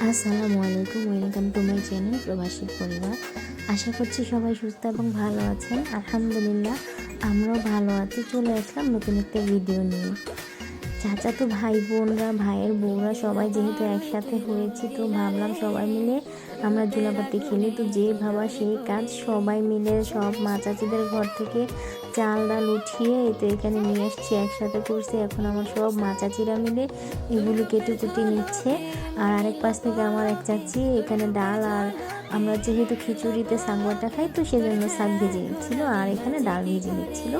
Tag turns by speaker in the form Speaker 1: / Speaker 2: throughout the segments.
Speaker 1: আসসালামু আলাইকুম, welcome to my channel প্রবাসী পরিবার। আশা করছি সবাই সুস্থ এবং ভালো আছেন। আলহামদুলিল্লাহ আমরাও ভালো আছি। চলে আসলাম নতুন একটা ভিডিও নিয়ে। চাচাতো ভাই বোনরা, ভাইয়ের বউরা সবাই যেহেতু একসাথে হয়েছি, তো ভাবলাম সবাই মিলে আমরা জুলাপাতি খেলি। তো যে ভাবা সেই কাজ, সবাই মিলে সব মা চাচিদের ঘর থেকে চাল ডাল উঠিয়ে তো এখানে নিয়ে এসছি, একসাথে করছি। এখন আমার সব মা চাচিরা মিলে এগুলো কেটে কুটে নিচ্ছে। আর আরেক পাশ থেকে আমার এক চাচি এখানে ডাল, আর আমরা যেহেতু খিচুড়িতে সাগোয়াটা খাই, তো সেজন্য শাক ভেজে নিচ্ছিল আর এখানে ডাল ভেজে নিচ্ছিল।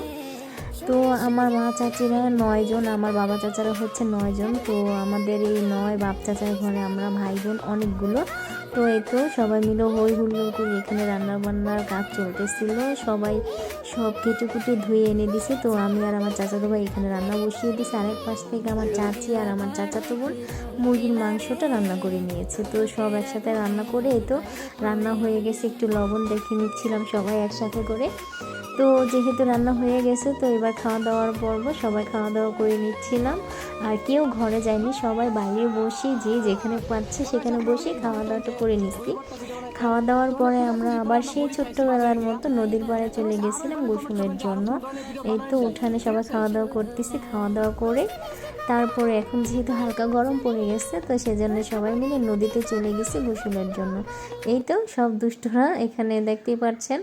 Speaker 1: তো আমার মা চাচিরা 9 জন, আমার বাবা চাচারা হচ্ছে 9 জন। তো আমাদের এই 9 বাপ চাচার ঘরে আমরা ভাই বোন অনেকগুলো। তো এই তো সবাই মিলে হই হুল্লোড় করে এখানে রান্না বান্নার কাজ চলতেছিল। সবাই সব কেটে কুটে ধুয়ে এনে দিছে। তো আমি আর আমার চাচাতো ভাই এখানে রান্না বসিয়ে দিছি। আরেক পাশ থেকে আমার চাচি আর আমার চাচাতো বোন মুরগির মাংসটা রান্না করে নিয়েছে। তো সব একসাথে রান্না করে এই তো রান্না হয়ে গেছে। একটু লবণ দেখে নিচ্ছিলাম সবাই একসাথে করে। তো যেহেতু রান্না হয়ে গেছে, তো এবার খাওয়া দাওয়ার পর্ব। সবাই খাওয়া দাওয়া করে নিচ্ছিলাম, আর কেউ ঘরে যায়নি, সবাই বাইরে বসে যে যেখানে পাচ্ছে সেখানে বসে খাওয়া দাওয়াটা করে নিচ্ছি। খাওয়া দাওয়ার পরে আমরা আবার সেই ছোট্টবেলার মতো নদীর পাড়ে চলে গেছিলাম গোসলের জন্য। এই তো উঠানে সবাই খাওয়া দাওয়া করতেছি। খাওয়া দাওয়া করে তারপরে এখন যেহেতু হালকা গরম পড়ে গেছে, তো সেজন্য সবাই মিলে নদীতে চলে গেছি গোসলের জন্য। এই তো সব দুষ্টরা এখানে দেখতেই পাচ্ছেন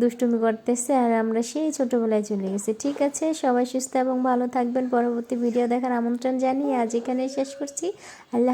Speaker 1: দুষ্টুমি করতেছে, আর আমরা সেই ছোটবেলায় চলে গেছি। ঠিক আছে, সবাই সুস্থ এবং ভালো থাকবেন। পরবর্তী ভিডিও দেখার আমন্ত্রণ জানিয়ে আজ এখানে শেষ করছি। আল্লাহ।